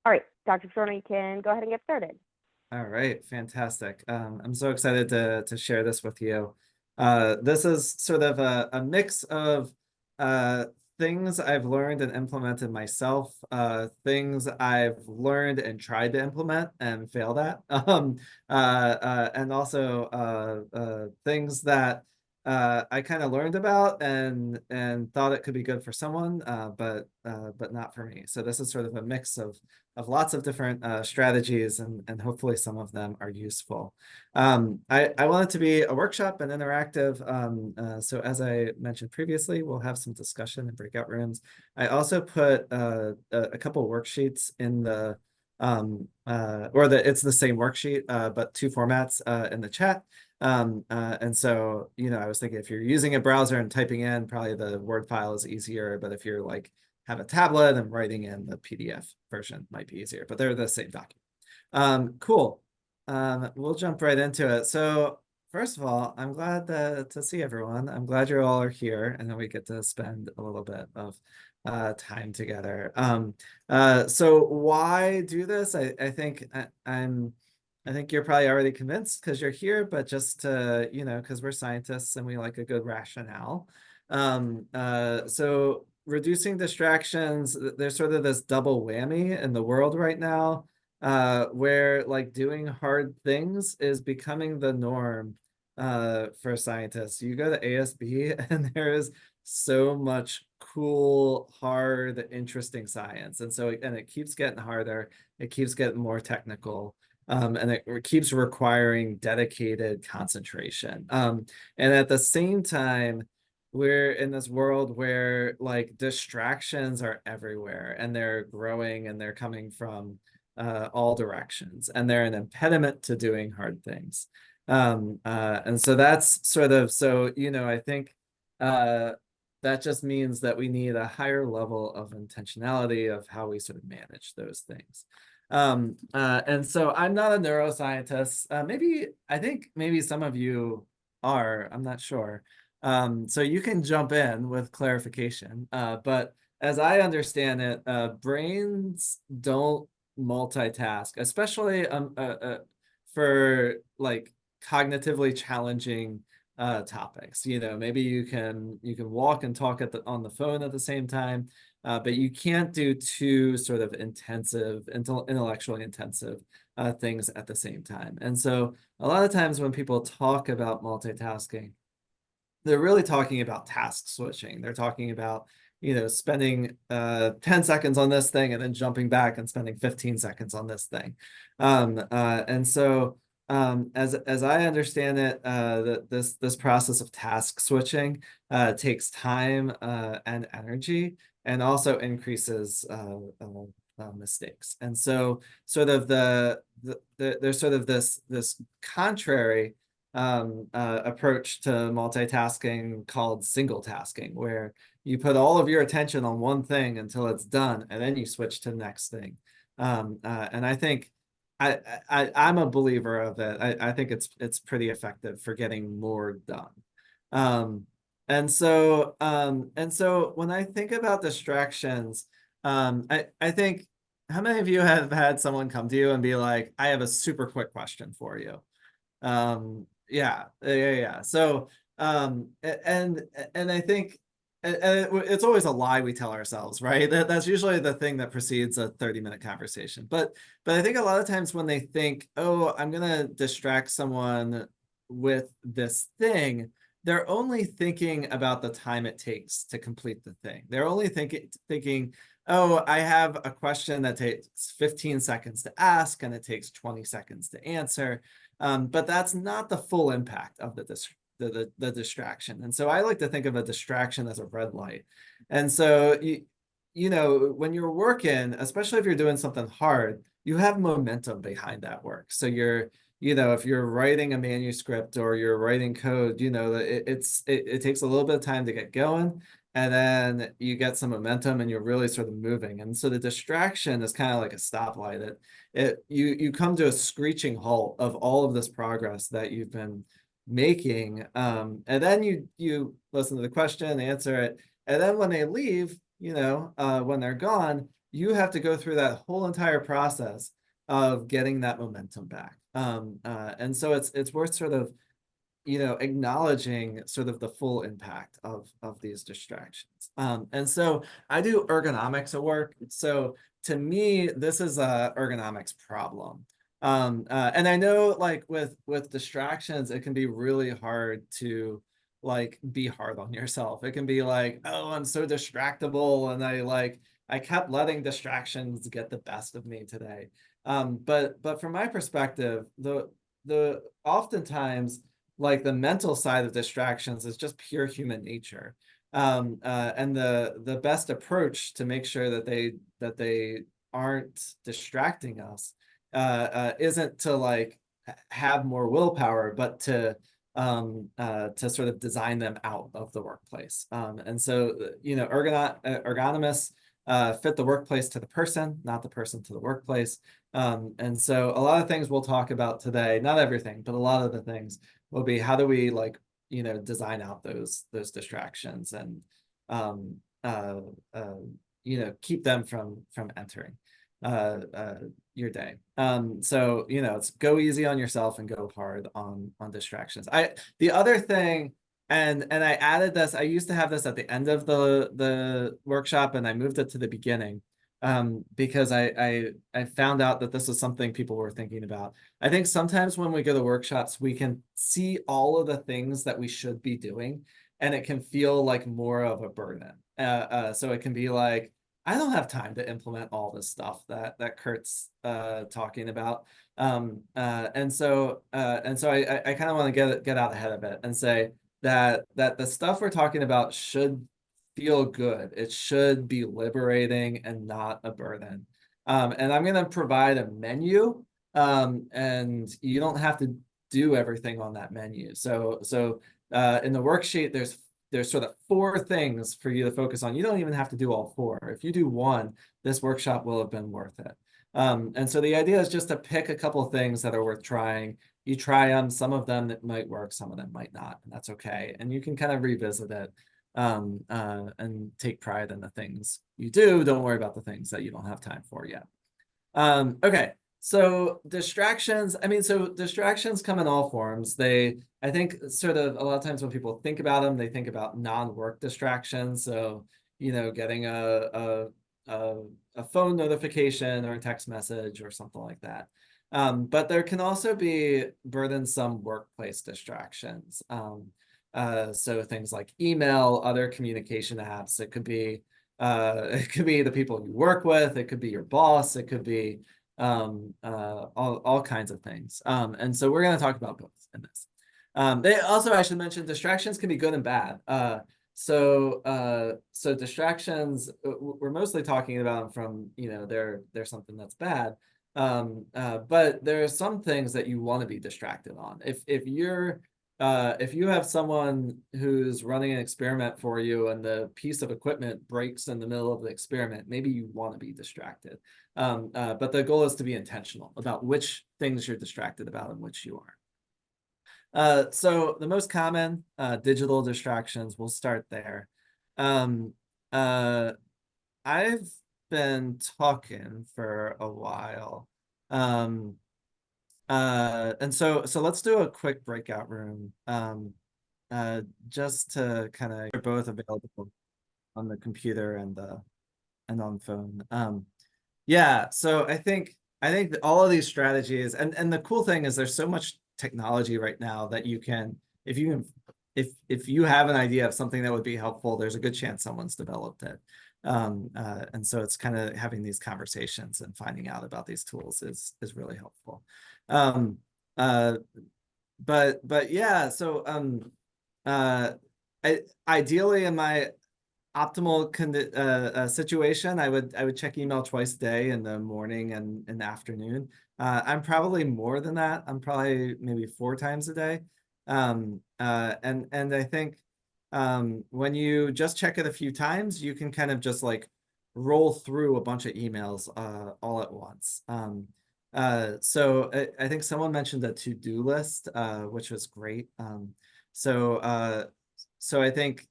All right, Dr. Beschorner, you can go ahead and get started. All right, fantastic. I'm so excited to share this with you. This is sort of a mix of uh, things I've learned and implemented myself, things I've learned and tried to implement and failed at, and also things that I kind of learned about and thought it could be good for someone, but not for me. So this is sort of a mix of lots of different strategies, and hopefully some of them are useful. I want it to be a workshop and interactive. So as I mentioned previously, we'll have some discussion in breakout rooms. I also put a couple worksheets in the it's the same worksheet, but two formats in the chat. And so, I was thinking if you're using a browser and typing in, probably the Word file is easier. But if you're like have a tablet and writing in, the PDF version might be easier, but they're the same document. Cool. We'll jump right into it. So first of all, I'm glad to see everyone. I'm glad you all are here, and then we get to spend a little bit of time together. So why do this? I think you're probably already convinced because you're here, but just to, because we're scientists and we like a good rationale. So reducing distractions, there's sort of this double whammy in the world right now, where like doing hard things is becoming the norm for scientists. You go to ASB and there is so much cool, hard, interesting science. And it keeps getting harder, it keeps getting more technical. And it keeps requiring dedicated concentration. And at the same time, we're in this world where like distractions are everywhere and they're growing and they're coming from all directions and they're an impediment to doing hard things. And so that's sort of, I think that just means that we need a higher level of intentionality of how we sort of manage those things. And so I'm not a neuroscientist. I think maybe some of you are, I'm not sure. So you can jump in with clarification. But as I understand it, brains don't multitask, especially for like cognitively challenging topics. Maybe you can walk and talk on the phone at the same time. But you can't do two sort of intellectually intensive things at the same time. And so a lot of times when people talk about multitasking, they're really talking about task switching. They're talking about, spending 10 seconds on this thing and then jumping back and spending 15 seconds on this thing. And so as I understand it, this process of task switching takes time and energy, and also increases mistakes. And so sort of there's sort of this contrary approach to multitasking called single tasking, where you put all of your attention on one thing until it's done, and then you switch to the next thing. And I think I'm a believer of it. I think it's pretty effective for getting more done. And so when I think about distractions, I think, how many of you have had someone come to you and be like, I have a super quick question for you? Yeah. So, and I think, it's always a lie we tell ourselves, right? That's usually the thing that precedes a 30-minute conversation. But I think a lot of times when they think, oh, I'm gonna distract someone with this thing, they're only thinking about the time it takes to complete the thing. They're only thinking, oh, I have a question that takes 15 seconds to ask and it takes 20 seconds to answer. But that's not the full impact of the distraction. And so I like to think of a distraction as a red light. And so, when you're working, especially if you're doing something hard, you have momentum behind that work. So if you're writing a manuscript or you're writing code, it takes a little bit of time to get going. And then you get some momentum and you're really sort of moving. And so the distraction is kind of like a stoplight. You come to a screeching halt of all of this progress that you've been making. And then you listen to the question, answer it. And then when they leave, when they're gone, you have to go through that whole entire process of getting that momentum back. And so it's worth sort of, acknowledging sort of the full impact of these distractions. And so I do ergonomics at work. So to me, this is a ergonomics problem. And I know like with distractions, it can be really hard to like be hard on yourself. It can be like, oh, I'm so distractible, and I kept letting distractions get the best of me today. But from my perspective, the oftentimes like the mental side of distractions is just pure human nature. And the best approach to make sure that they aren't distracting us isn't to like have more willpower, but to sort of design them out of the workplace. And so, ergonomists fit the workplace to the person, not the person to the workplace. And so a lot of things we'll talk about today, not everything, but a lot of the things will be how do we like, design out those distractions and um, uh, uh, keep them from entering your day. So it's go easy on yourself and go hard on distractions. The other thing, and I added this, I used to have this at the end of the workshop, and I moved it to the beginning because I found out that this was something people were thinking about. I think sometimes when we go to workshops, we can see all of the things that we should be doing, and it can feel like more of a burden. So it can be like, I don't have time to implement all this stuff that Kurt's talking about. And so I kind of want to get out ahead of it and say that the stuff we're talking about should feel good. It should be liberating and not a burden. And I'm going to provide a menu, and you don't have to do everything on that menu. So in the worksheet, there's sort of 4 things for you to focus on. You don't even have to do all 4. If you do one, this workshop will have been worth it. And so the idea is just to pick a couple of things that are worth trying. You try them, some of them that might work, some of them might not, and that's okay. And you can kind of revisit it and take pride in the things you do. Don't worry about the things that you don't have time for yet. Okay, so distractions, so distractions come in all forms. I think sort of a lot of times when people think about them, they think about non-work distractions. So, getting a, a phone notification or a text message or something like that. But there can also be burdensome workplace distractions. So things like email, other communication apps. It could be the people you work with. It could be your boss. It could be all kinds of things. And so we're going to talk about both in this. They also, I should mention, distractions can be good and bad. So distractions, we're mostly talking about them from, they're something that's bad. But there are some things that you want to be distracted on. If you have someone who's running an experiment for you and the piece of equipment breaks in the middle of the experiment, maybe you want to be distracted. But the goal is to be intentional about which things you're distracted about and which you are. So the most common digital distractions, we'll start there. I've been talking for a while. And so let's do a quick breakout room, just to kind of, they're both available on the computer and on phone. Yeah, so I think that all of these strategies, and the cool thing is there's so much technology right now that you can, if you have an idea of something that would be helpful, there's a good chance someone's developed it. And so it's kind of having these conversations and finding out about these tools is really helpful. Um, uh, but yeah, so ideally in my optimal situation, I would check email twice a day in the morning and in the afternoon. I'm probably more than that. I'm probably maybe 4 times a day. And I think when you just check it a few times, you can kind of just like roll through a bunch of emails all at once. So I think someone mentioned a to-do list, which was great. So I think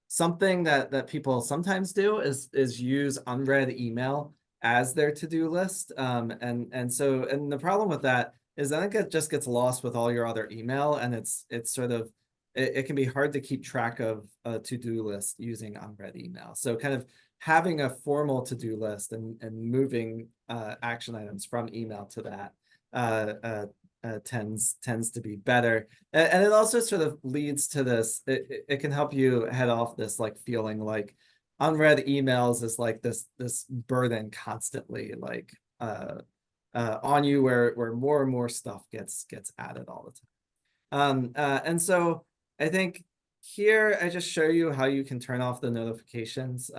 something that people sometimes do is use unread email as their to-do list. And the problem with that is then it just gets lost with all your other email, and it's sort of it can be hard to keep track of a to-do list using unread email. So kind of having a formal to-do list and moving action items from email to that tends to be better. And it also sort of leads to this, it can help you head off this like feeling like unread emails is like this burden constantly like on you, where more and more stuff gets added all the time. And so I think here I just show you how you can turn off the notifications.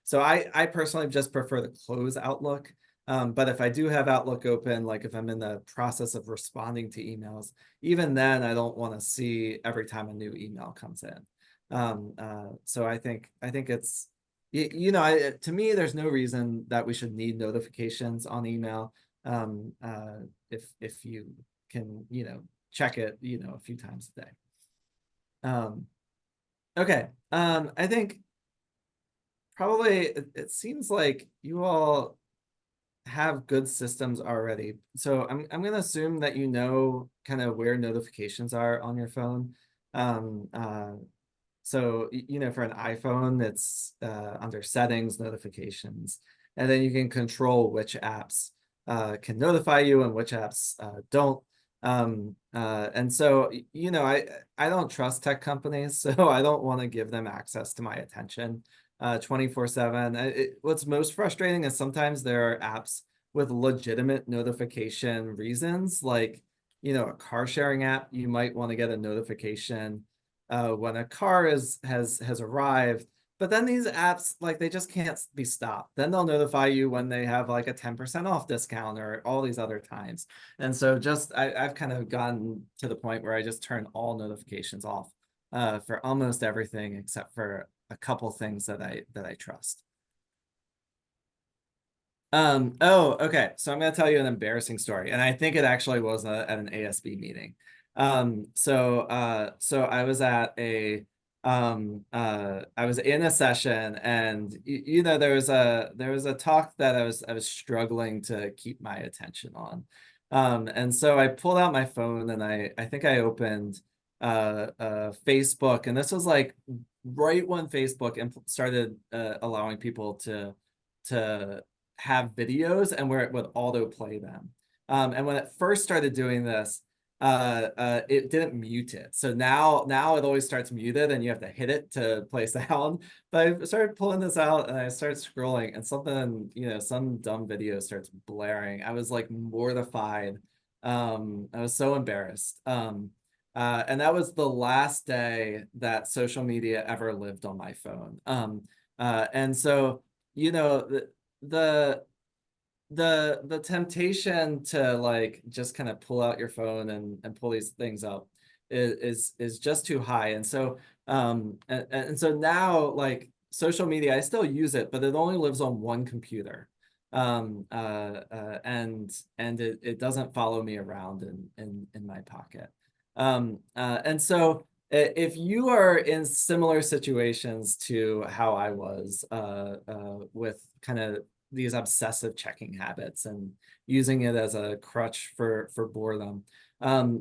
So I personally just prefer to close Outlook. But if I do have Outlook open, like if I'm in the process of responding to emails, even then I don't want to see every time a new email comes in. So I think it's, to me, there's no reason that we should need notifications on email. If you can, check it, a few times a day. Okay. I think probably it seems like you all have good systems already. So I'm gonna assume that you know kind of where notifications are on your phone. Um, uh, so, for an iPhone, it's under settings, notifications, and then you can control which apps can notify you and which apps don't. And so, I don't trust tech companies, so I don't want to give them access to my attention 24/7. What's most frustrating is sometimes there are apps with legitimate notification reasons, like, a car sharing app, you might want to get a notification when a car has arrived. But then these apps, like, they just can't be stopped. Then they'll notify you when they have like a 10% off discount or all these other times. And so I've kind of gotten to the point where I just turn all notifications off for almost everything except for a couple things that I trust. Oh, okay. So I'm gonna tell you an embarrassing story, and I think it actually was at an ASB meeting. So I was at I was in a session, and there was a talk that I was struggling to keep my attention on. And so I pulled out my phone, and I think I opened Facebook, and this was like right when Facebook started allowing people to have videos, and where it would autoplay them. And when it first started doing this, it didn't mute it. So now it always starts muted, and you have to hit it to play sound. But I started pulling this out, and I started scrolling, and something, some dumb video starts blaring. I was like mortified. I was so embarrassed. And that was the last day that social media ever lived on my phone. And so, the the temptation to like just kind of pull out your phone and pull these things up is just too high. And so and so now, like, social media, I still use it, but it only lives on one computer. And it doesn't follow me around in my pocket. And so if you are in similar situations to how I was with kind of these obsessive checking habits and using it as a crutch for boredom,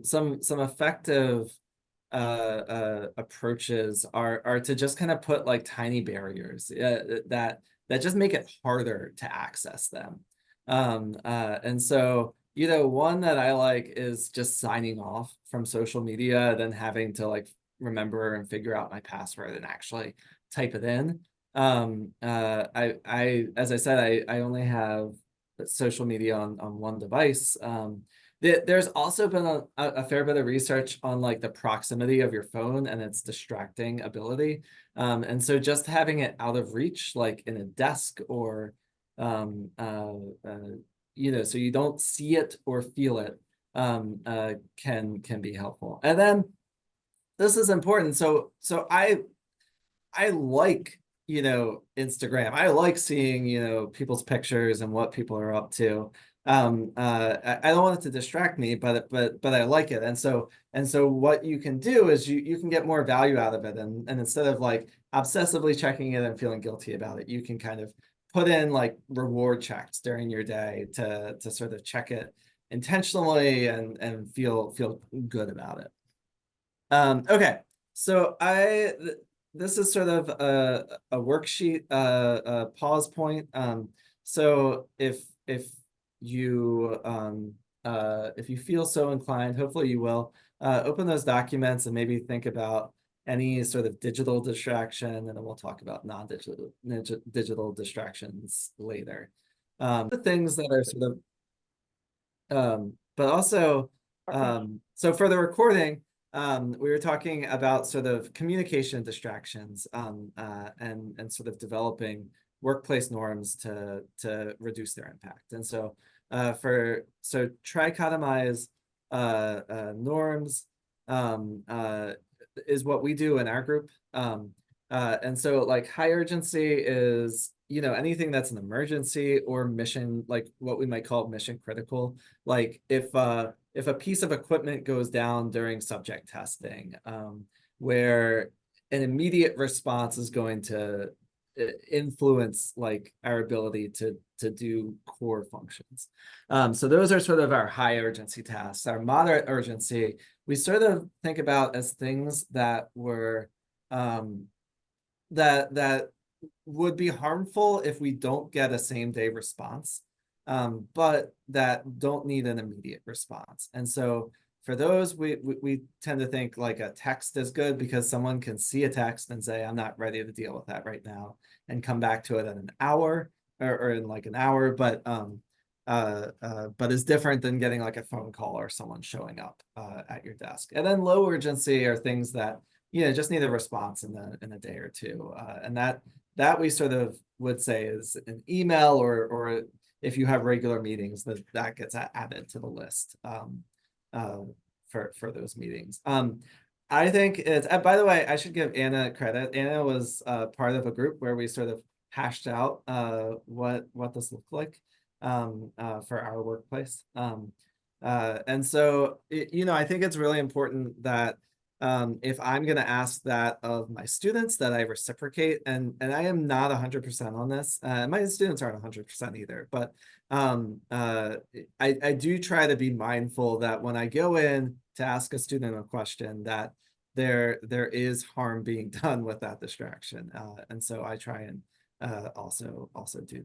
some effective approaches are to just kind of put like tiny barriers that just make it harder to access them. And so, one that I like is just signing off from social media, then having to like remember and figure out my password and actually type it in. As I said, I only have social media on one device. There's also been a fair bit of research on like the proximity of your phone and its distracting ability. And so just having it out of reach, like in a desk or, so you don't see it or feel it, can be helpful. And then this is important. So I like, Instagram. I like seeing, people's pictures and what people are up to. I don't want it to distract me, but I like it. And so what you can do is you can get more value out of it. And instead of like obsessively checking it and feeling guilty about it, you can kind of put in like reward checks during your day to sort of check it intentionally and feel good about it. Okay, so this is sort of a worksheet, a pause point. So if you feel so inclined, hopefully you will, open those documents and maybe think about any sort of digital distraction, and then we'll talk about non-digital distractions later. The things that are sort of but also, Okay. so for the recording, we were talking about sort of communication distractions, and sort of developing workplace norms to reduce their impact. And so, trichotomize norms is what we do in our group. And so like high urgency is, anything that's an emergency or mission, like what we might call mission critical. Like if a piece of equipment goes down during subject testing, where an immediate response is going to influence like our ability to do core functions. So those are sort of our high urgency tasks. Our moderate urgency, we sort of think about as things that were that would be harmful if we don't get a same day response, but that don't need an immediate response. And so for those, we tend to think like a text is good because someone can see a text and say, I'm not ready to deal with that right now, and come back to it in an hour or in like an hour, but is different than getting like a phone call or someone showing up at your desk. And then low urgency are things that just need a response in a day or two, and that we sort of would say is an email, or if you have regular meetings, that gets added to the list uh, for those meetings. I think it's, by the way, I should give Anna credit. Anna was part of a group where we sort of hashed out what this looked like for our workplace. And so, I think it's really important that if I'm going to ask that of my students, that I reciprocate, and I am not 100% on this. My students aren't 100% either, but I do try to be mindful that when I go in to ask a student a question, that there is harm being done with that distraction, and so I try and also do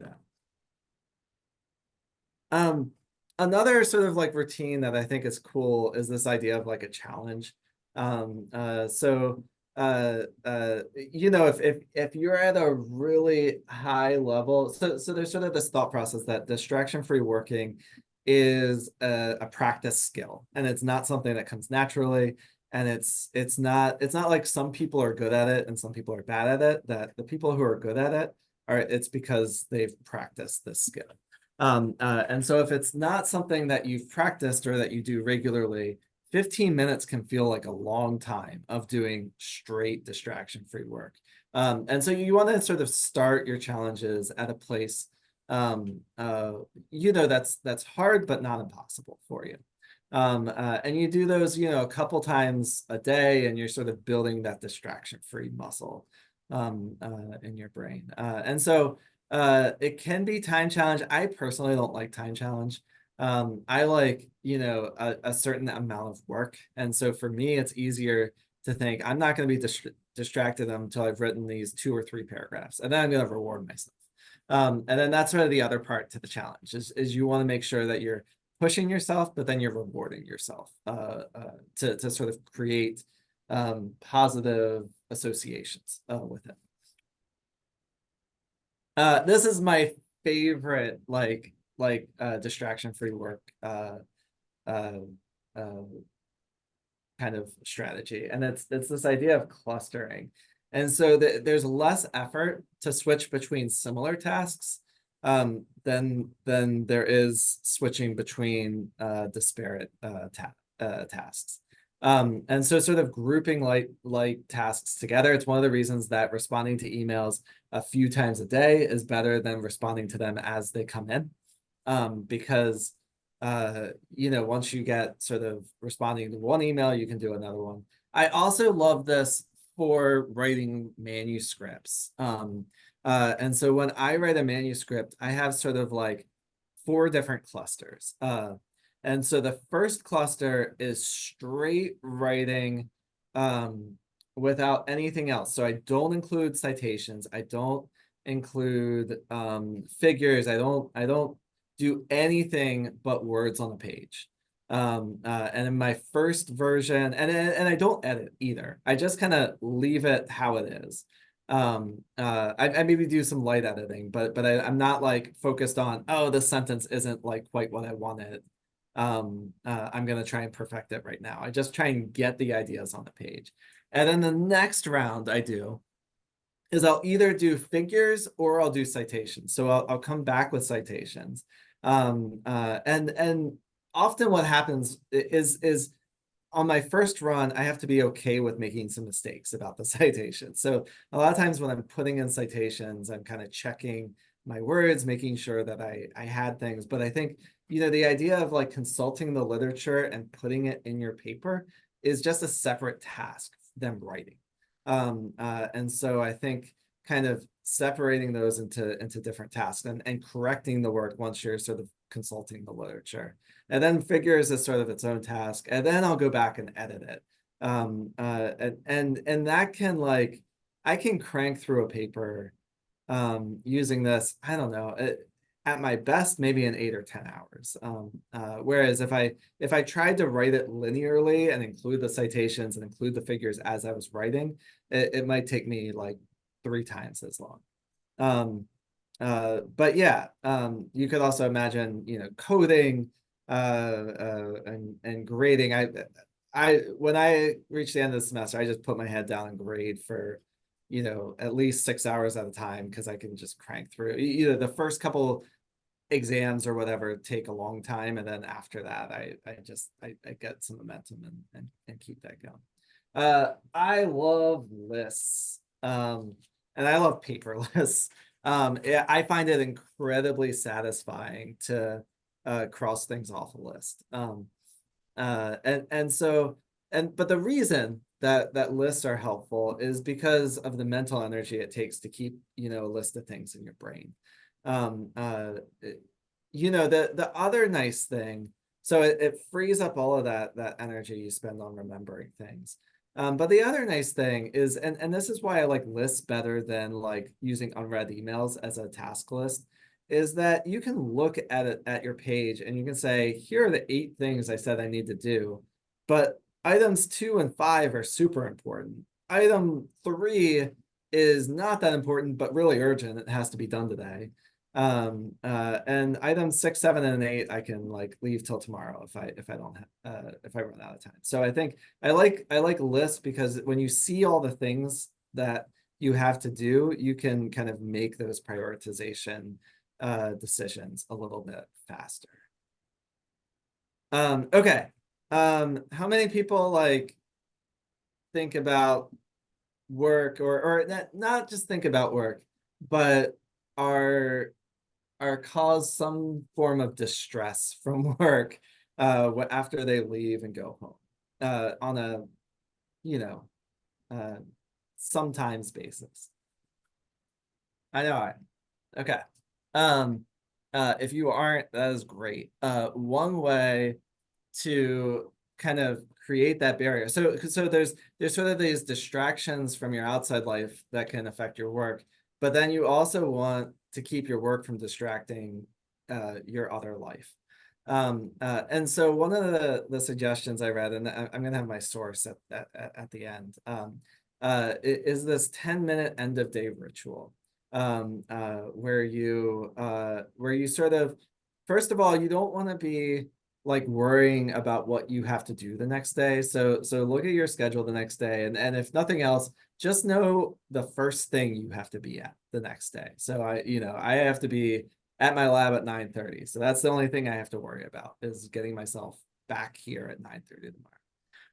that. Another sort of like routine that I think is cool is this idea of like a challenge. So if you're at a really high level, so there's sort of this thought process that distraction-free working is a practice skill, and it's not something that comes naturally. And it's not like some people are good at it and some people are bad at it. That the people who are good at it it's because they've practiced this skill. And so if it's not something that you've practiced or that you do regularly, 15 minutes can feel like a long time of doing straight distraction-free work. And so you want to sort of start your challenges at a place, that's hard but not impossible for you. And you do those, a couple times a day, and you're sort of building that distraction-free muscle in your brain. And so it can be time challenge. I personally don't like time challenge. I like, a certain amount of work. And so for me, it's easier to think I'm not going to be distracted until I've written these 2 or 3 paragraphs, and then I'm going to reward myself. And then that's sort of the other part to the challenge is you want to make sure that you're pushing yourself, but then you're rewarding yourself to sort of create positive associations with it. This is my favorite distraction-free work uh, uh, kind of strategy, and it's this idea of clustering. And so there's less effort to switch between similar tasks than there is switching between disparate tasks. And so sort of grouping like tasks together, it's one of the reasons that responding to emails a few times a day is better than responding to them as they come in. because once you get sort of responding to one email, you can do another one. I also love this for writing manuscripts. And so when I write a manuscript, I have sort of like 4 different clusters. And so the first cluster is straight writing without anything else. So I don't include citations. I don't include figures. I don't do anything but words on the page. And in my first version, and I don't edit either. I just kind of leave it how it is. I maybe do some light editing, but I'm not like focused on, oh, this sentence isn't like quite what I wanted. I'm gonna try and perfect it right now. I just try and get the ideas on the page. And then the next round I do is I'll either do figures or I'll do citations. So I'll come back with citations. And often what happens is on my first run, I have to be okay with making some mistakes about the citation. So a lot of times when I'm putting in citations, I'm kind of checking my words, making sure that I had things. But I think, the idea of like consulting the literature and putting it in your paper is just a separate task than writing. And so I think kind of separating those into different tasks and correcting the work once you're sort of consulting the literature. And then figures is sort of its own task. And then I'll go back and edit it. And that can like, I can crank through a paper using this, I don't know, at my best, maybe in 8 or 10 hours. Whereas if I tried to write it linearly and include the citations and include the figures as I was writing, it might take me like 3 times as long. But yeah, you could also imagine, coding and grading. When I reached the end of the semester, I just put my head down and grade for, at least 6 hours at a time because I can just crank through. Either the first couple exams or whatever take a long time, and then after that, I get some momentum and keep that going. I love lists, and I love paper lists. I find it incredibly satisfying to cross things off a list. But the reason that lists are helpful is because of the mental energy it takes to keep, a list of things in your brain. The other nice thing, so it frees up all of that energy you spend on remembering things. But the other nice thing is, and this is why I like lists better than like using unread emails as a task list, is that you can look at it at your page and you can say, here are the 8 things I said I need to do, but items 2 and 5 are super important. Item 3 is not that important, but really urgent. It has to be done today. And items 6, 7, and 8, I can like leave till tomorrow if I don't have, if I run out of time. So I think I like lists because when you see all the things that you have to do, you can kind of make those prioritization decisions a little bit faster. Okay. How many people like think about work or not just think about work, but are cause some form of distress from work after they leave and go home on a you know sometimes basis. I know. Okay. If you aren't, that is great. One way to kind of create that barrier. So there's sort of these distractions from your outside life that can affect your work, but then you also want to keep your work from distracting your other life. And so one of the suggestions I read, and I'm going to have my source at the end, is this 10-minute end of day ritual, where you sort of, first of all, you don't want to be like worrying about what you have to do the next day. So look at your schedule the next day, and if nothing else, just know the first thing you have to be at the next day. So I have to be at my lab at 9:30. So that's the only thing I have to worry about is getting myself back here at 9:30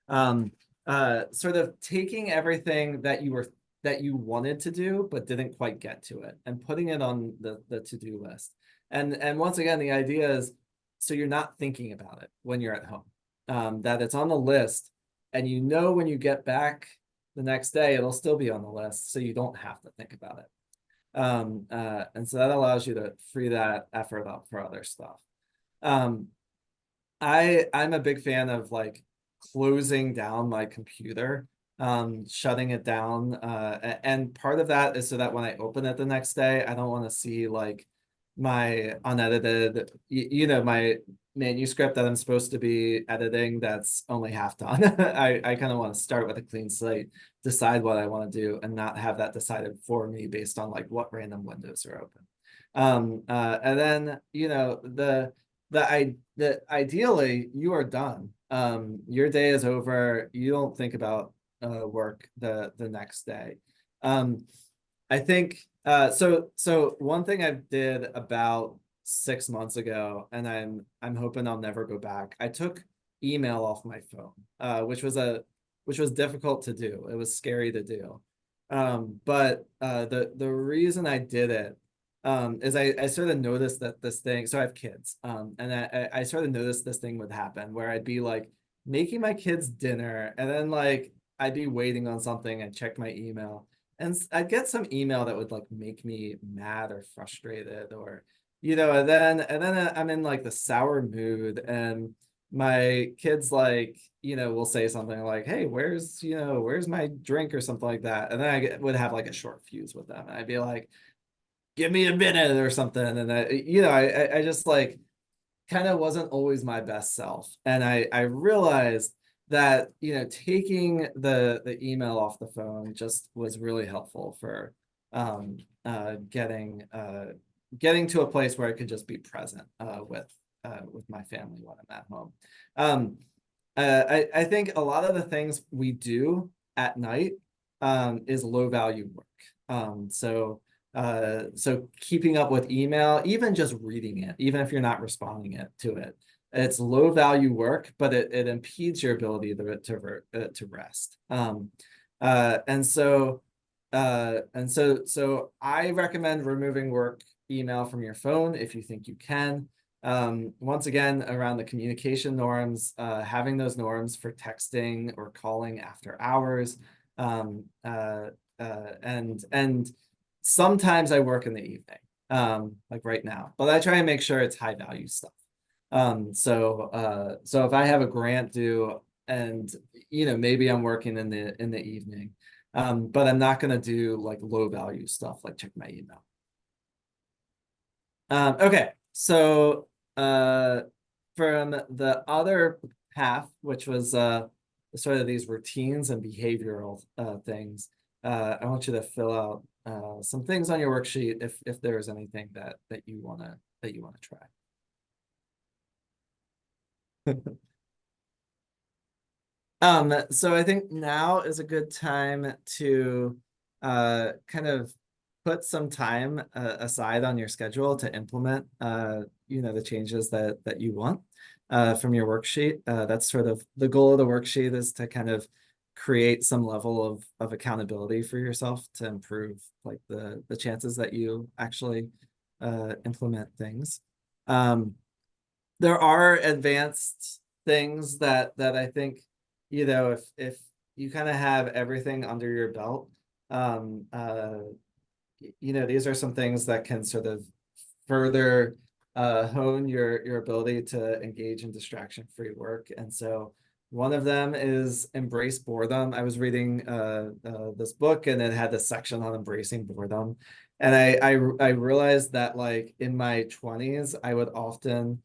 tomorrow. Sort of taking everything that you wanted to do but didn't quite get to it and putting it on the to-do list. And once again, the idea is so you're not thinking about it when you're at home, that it's on the list, and you know when you get back the next day, it'll still be on the list, so you don't have to think about it. And so that allows you to free that effort up for other stuff. Um, I'm a big fan of like closing down my computer, shutting it down. And part of that is so that when I open it the next day, I don't want to see like my unedited, my manuscript that I'm supposed to be editing that's only half done. I kind of want to start with a clean slate, decide what I want to do, and not have that decided for me based on like what random windows are open. And then, that ideally you are done. Your day is over. You don't think about work the next day. Um, I think so one thing I did about 6 months ago, and I'm hoping I'll never go back. I took email off my phone, which was difficult to do. It was scary to do. But the reason I did it is I sort of noticed that this thing, so I have kids, and I sort of noticed this thing would happen where I'd be like making my kids dinner, and then like I'd be waiting on something and check my email, and I'd get some email that would like make me mad or frustrated, or and then I'm in like the sour mood, and my kids like will say something like, hey, where's my drink or something like that, and then would have like a short fuse with them, and I'd be like, give me a minute or something. And I just like kind of wasn't always my best self. And I realized that, taking the email off the phone just was really helpful for getting to a place where I could just be present with my family when I'm at home. Um, I think a lot of the things we do at night is low value work. So keeping up with email, even just reading it, even if you're not responding to it, it's low value work, but it impedes your ability to rest. So I recommend removing work email from your phone if you think you can. Once again, around the communication norms, having those norms for texting or calling after hours, and sometimes I work in the evening, like right now, but I try and make sure it's high value stuff. So if I have a grant due, and maybe I'm working in the evening, but I'm not gonna do like low value stuff like check my email. Okay, so from the other half, which was sort of these routines and behavioral things, I want you to fill out some things on your worksheet if there's anything that you wanna try. So I think now is a good time to kind of put some time aside on your schedule to implement the changes that you want from your worksheet. That's sort of the goal of the worksheet, is to kind of create some level of accountability for yourself to improve like the chances that you actually implement things. There are advanced things that I think, if you kind of have everything under your belt, um, uh, these are some things that can sort of further hone your ability to engage in distraction-free work. And so one of them is embrace boredom. I was reading this book, and it had this section on embracing boredom. And I realized that like in my 20s, I would often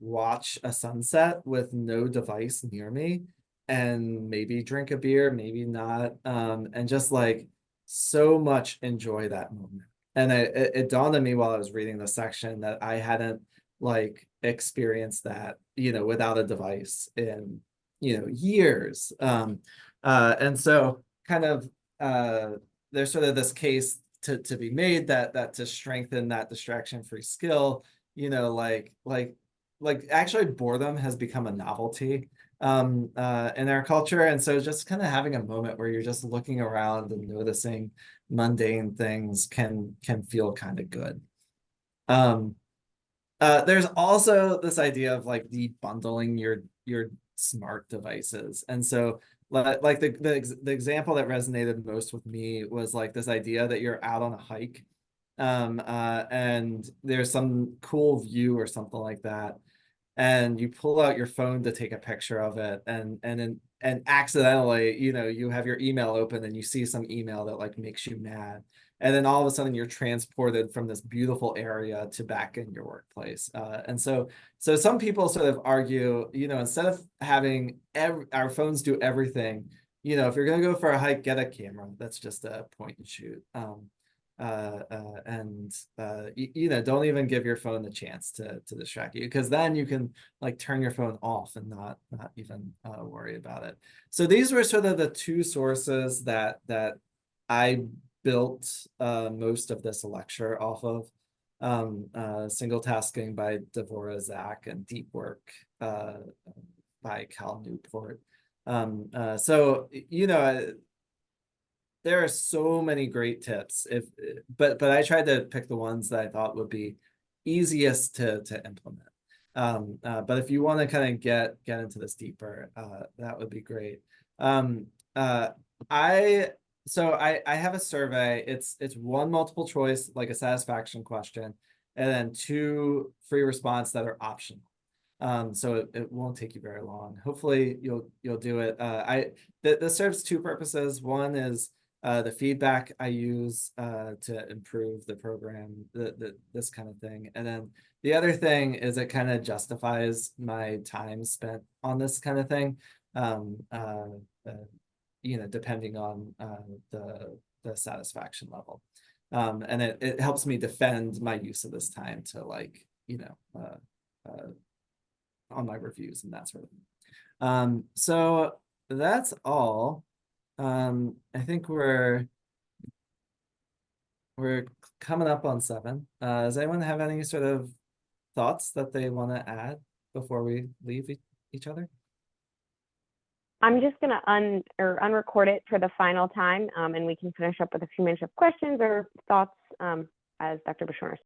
watch a sunset with no device near me, and maybe drink a beer, maybe not, and just like so much enjoy that moment. And it dawned on me while I was reading the section that I hadn't like experienced that, without a device in, years. And so kind of there's sort of this case to be made that to strengthen that distraction-free skill, actually boredom has become a novelty in our culture. And so just kind of having a moment where you're just looking around and noticing mundane things can feel kind of good. Um, There's also this idea of like debundling your smart devices, and so like the example that resonated most with me was like this idea that you're out on a hike, and there's some cool view or something like that, and you pull out your phone to take a picture of it, and accidentally, you have your email open and you see some email that like makes you mad, and then all of a sudden you're transported from this beautiful area to back in your workplace. And so some people sort of argue, instead of having our phones do everything, if you're going to go for a hike, get a camera that's just a point and shoot. And don't even give your phone the chance to distract you, because then you can like turn your phone off and not even worry about it. So these were sort of the two sources that I built most of this lecture off of. Single Tasking by Dvorak and Deep Work by Cal Newport. So there are so many great tips, but I tried to pick the ones that I thought would be easiest to implement. But if you want to kind of get into this deeper, that would be great. Um, uh, I I have a survey. It's one multiple choice, like a satisfaction question, and then two free response that are optional. So it won't take you very long. Hopefully you'll do it. This serves two purposes. One is the feedback I use to improve the program, this kind of thing. And then the other thing is it kind of justifies my time spent on this kind of thing, depending on the satisfaction level. And it helps me defend my use of this time to like, on my reviews and that sort of thing. So that's all. I think we're coming up on 7. Does anyone have any sort of thoughts that they want to add before we leave each other? I'm just going to unrecord it for the final time, and we can finish up with a few minutes of questions or thoughts as Dr. Beschorner